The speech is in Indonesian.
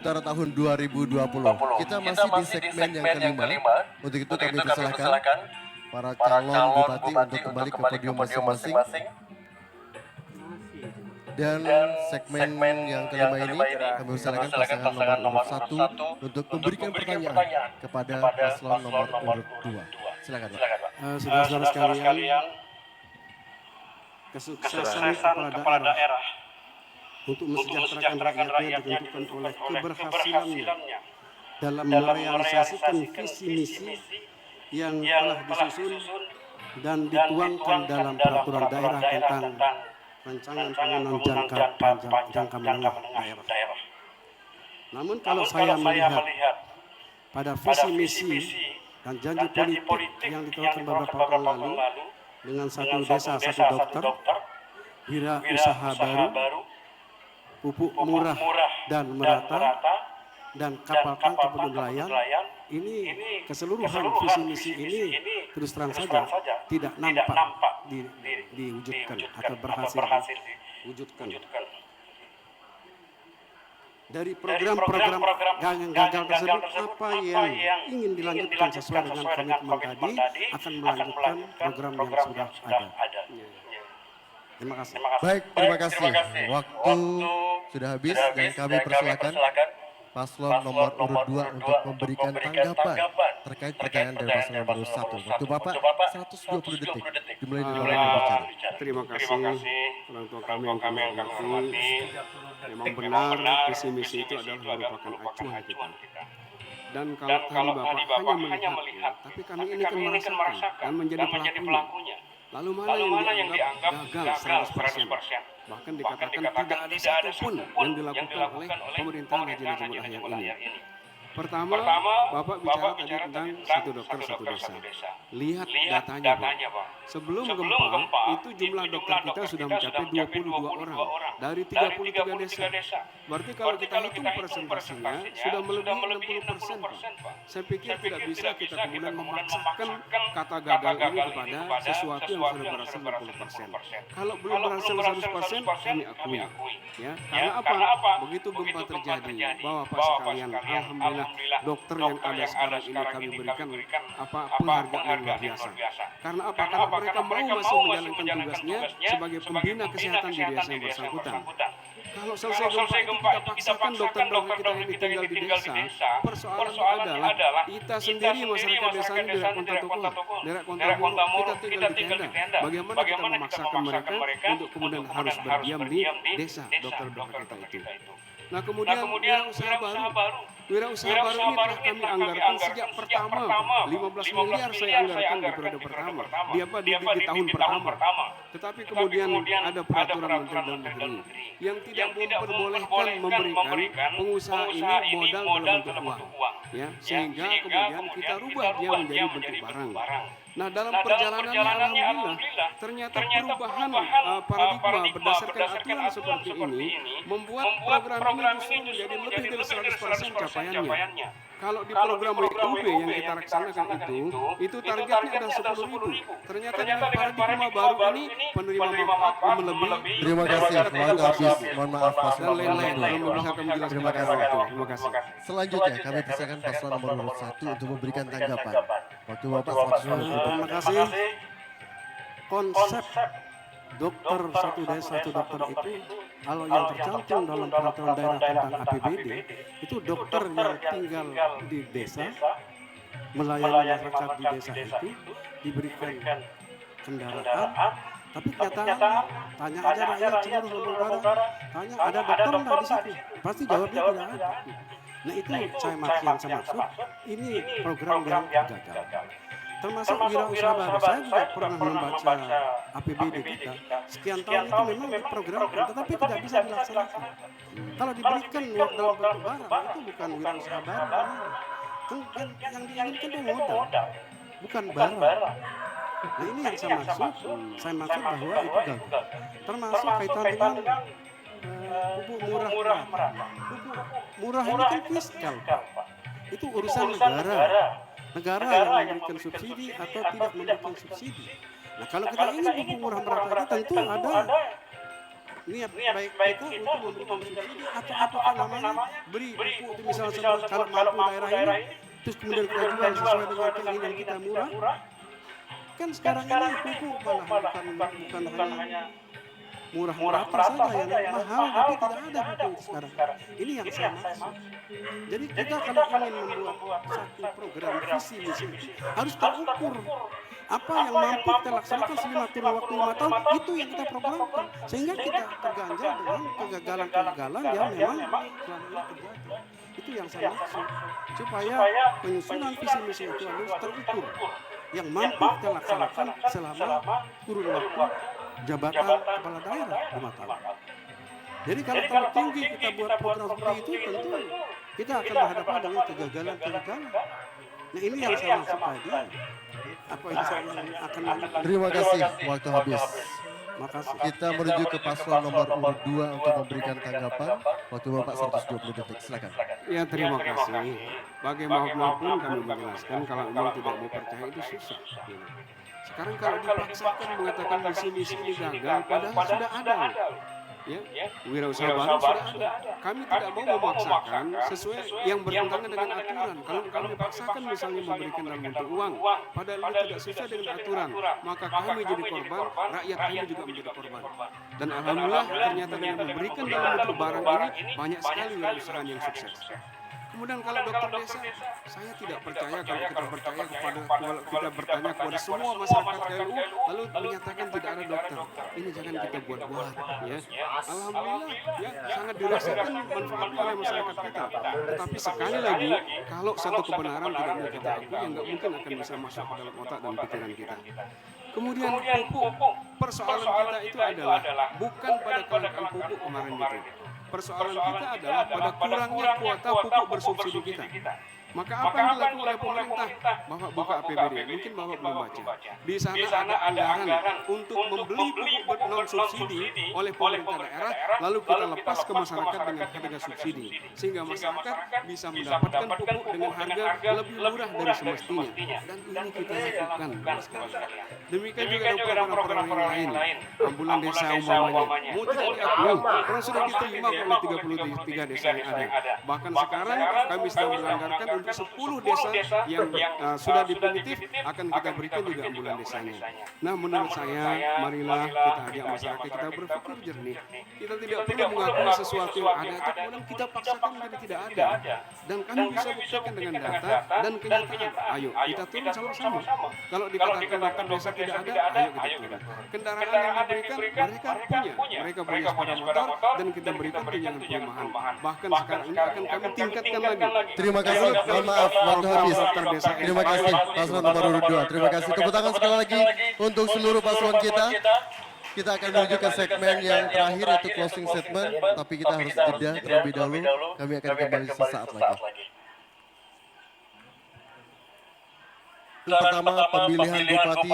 Utara tahun 2020. Kita masih di segmen yang kelima. Untuk itu kami persilahkan para calon bupati untuk kembali ke podium masing-masing. Dan segmen yang kelima ini kami persilahkan pasangan nomor urut 1 untuk memberikan pertanyaan kepada paslon nomor urut 2. Silakan Pak. Saudara-saudara sekalian, kesuksesan kepala daerah untuk mesejahterakan rakyatnya ditentukan oleh keberhasilannya dalam merealisasikan visi misi yang telah disusun dan dituangkan dalam peraturan daerah tentang rancangan pembangunan jangka menengah daerah. Namun kalau saya melihat pada visi misi dan janji politik yang dikeluarkan beberapa tahun lalu dengan satu desa, satu dokter, wira usaha baru, pupuk murah dan merata, dan kapal tangkap nelayan, ini keseluruhan visi misi ini terus terang saja tidak nampak diwujudkan atau berhasil diwujudkan. Dari program-program yang gagal tersebut, apa yang ingin dilanjutkan sesuai dengan komitmen tadi akan melanjutkan program yang sudah ada. Terima kasih. Baik, terima kasih. Waktu sudah habis dan kami persilakan paslon nomor urut 2 untuk memberikan tanggapan terkait pertanyaan dari paslon nomor urut 1. Waktu Bapak 120 detik dimulai dari orang yang bicara. Terima kasih orang tua kami yang kami hormati. Memang benar visi misi itu adalah merupakan acuan kita. Dan kalau tadi Bapak hanya melihat, tapi kami ini kan merasakan dan menjadi pelakunya. Lalu mana yang dianggap gagal 100%. Bahkan dikatakan tidak ada satupun yang dilakukan oleh pemerintahan Haji Najibul Ahya ini. Pertama, Bapak bicara tadi tentang satu dokter satu desa. Lihat datanya Pak. Sebelum gempa itu jumlah dokter kita sudah mencapai 22 orang dari 33 desa. Berarti kalau kita hitung persentasenya sudah melebihi 60% Pak. Saya pikir tidak bisa kita kemudian memaksakan kata gagal ini kepada sesuatu yang sudah berhasil 60%. Kalau belum berhasil 100% kami akui. Ya, karena apa? Begitu gempa terjadi, Bapak sekalian, alhamdulillah dokter yang ada sekarang ini kami berikan penghargaan yang luar biasa. Karena apa? Karena mereka mau masih menjalankan tugasnya sebagai pembina kesehatan di desa yang bersangkutan. Kalau selesai gempa kita paksakan dokter-dokter kita yang tinggal di desa, persoalannya adalah kita sendiri masyarakat desa ini daerah Konta kita tinggal di tenda. Bagaimana kita memaksakan mereka untuk kemudian harus berdiam di desa dokter-dokter kita itu. Nah kemudian wira usaha baru ini telah kami anggarkan sejak pertama, 15 miliar saya anggarkan di periode pertama, di tahun pertama. Tetapi kemudian ada peraturan Menteri Dalam Negeri yang tidak memperbolehkan memberikan pengusaha ini modal dalam bentuk uang, ya, sehingga kemudian kita rubah dia menjadi bentuk barang. Nah dalam perjalanannya alhamdulillah ternyata perubahan paradigma berdasarkan aturan seperti ini membuat program ini justru menjadi lebih dari 100% capaiannya. Kalau di program WUB yang kita laksanakan itu targetnya ada 10.000. Ternyata dengan paradigma baru ini penerima manfaat melebihi. Terima kasih. Mohon maaf paslon dan lain-lain. Belum bisa kami jelaskan. Terima kasih. Selanjutnya kami persilakan paslon nomor urut 1 untuk memberikan tanggapan. Waktu Bapak 120. Terima kasih. Konsep dokter satu desa satu dokter itu kalau yang tercantum dalam peraturan daerah tentang APBD itu dokter yang tinggal di desa melayani masyarakat di desa itu diberikan kendaraan, tapi kenyataan tanya aja rakyat seluruh negara, tanya ada dokter nggak di situ, pasti jawabnya tidak ada. Nah itu yang saya maksud, ini program yang gagal. Termasuk wirausaha baru, saya juga pernah membaca APBD kita. Sekian tahun itu memang diprogramkan, tetapi tidak bisa dilaksanakan. Kalau diberikan dalam bentuk barang, itu bukan wirausaha baru. Yang diinginkan itu modal, bukan barang. Nah ini yang saya maksud bahwa itu gagal. Termasuk kaitan dengan pupuk murah. Pupuk murah ini kan fiskal, Pak. Itu urusan negara yang memberikan subsidi atau tidak memberikan subsidi. Nah kalau kita ingin pupuk murah merata tentu ada niat baik kita untuk memberikan subsidi atau apapun namanya, beri pupuk itu misalnya sangat mampu daerah ini, terus kemudian kita jual sesuai dengan keinginan kita murah. Kan sekarang ini pupuk malah bukan hanya murah-murah saja yang mahal, tapi tidak ada pupuk itu sekarang. Ini yang saya maksud. Jadi kita kalau ingin membuat satu program visi misi harus terukur. Apa yang mampu kita laksanakan selama kurun waktu 5 tahun, itu yang kita programkan. Sehingga kita terganjal dengan kegagalan-kegagalan yang memang selama ini terjadi. Itu yang saya maksud. Supaya penyusunan visi misi itu harus terukur. Yang mampu kita laksanakan selama kurun waktu jabatan kepala daerah 5 tahun. Jadi kalau terlalu tinggi kita buat program seperti itu, tentu kita akan berhadapan dengan kegagalan-kegagalan. Nah ini yang saya maksud tadi. Apa yang saya akan lanjutkan. Terima kasih, waktu habis. Makasih. Kita menuju ke paslon nomor urut 2 untuk memberikan tanggapan. Waktu Bapak 120 detik, silakan. Ya terima kasih. Bagaimanapun kami menjelaskan kalau memang tidak dipercaya itu susah. Sekarang kalau dipaksakan mengatakan misi ini gagal, padahal sudah ada. Ya, wirausaha baru sudah ada. Kami tidak mau memaksakan sesuai yang bertentangan dengan aturan. Kalau kami paksakan misalnya memberikan dalam bentuk uang, padahal itu tidak sesuai dengan aturan, maka kami jadi korban, rakyat kami juga menjadi korban. Dan alhamdulillah ternyata dengan memberikan dalam bentuk barang ini banyak sekali wirausahaan yang sukses. Kemudian kalau dokter desa, saya tidak percaya kalau kita bertanya kepada semua masyarakat KLU lalu menyatakan tidak ada dokter. Ini jangan kita buat-buat, ya. Alhamdulillah, ya sangat dirasakan manfaatnya oleh masyarakat kita. Tetapi sekali lagi, kalau satu kebenaran tidak mau kita akui, yang nggak mungkin akan bisa masuk ke dalam otak dan pikiran kita. Kemudian pupuk, persoalan kita itu adalah bukan pada kelangkaan pupuk kemarin gitu. Persoalan kita adalah pada kurangnya kuota pupuk bersubsidi kita. Maka apa yang dilakukan oleh pemerintah? Bapak buka APBD, mungkin Bapak belum baca. Di sana ada anggaran untuk membeli pupuk non subsidi oleh pemerintah daerah, lalu kita lepas ke masyarakat dengan harga subsidi, sehingga masyarakat bisa mendapatkan pupuk dengan harga lebih murah dari semestinya. Dan ini kita lakukan. Demikian juga ada program-program yang lain, ambulan desa umpamanya, mau tidak diakui, orang sudah diterima oleh 33 desa yang ada. Bahkan sekarang kami sedang melanggarkan untuk 10 desa yang sudah definitif akan kita berikan juga ambulan desanya. Nah menurut saya, marilah kita ajak masyarakat kita berpikir jernih. Kita tidak perlu mengakui sesuatu yang ada itu kemudian kita paksakan menjadi tidak ada. Dan kami bisa buktikan dengan data dan kenyataan. Ayo kita turun sama-sama. Kalau dikatakan dokter desa tidak ada, ayo kita turun. Kendaraan yang diberikan mereka punya sepeda motor dan kita berikan tunjangan perumahan. Bahkan sekarang ini akan kami tingkatkan lagi. Terima kasih. Mohon maaf, waktu habis. Terima kasih, paslon nomor urut 2. Terima kasih. Tepuk tangan sekali lagi untuk seluruh paslon kita. Kita akan menuju ke segmen yang terakhir, yaitu closing statement. Tapi kita harus jeda terlebih dahulu. Kami akan kembali sesaat lagi. Pertama, pemilihan bupati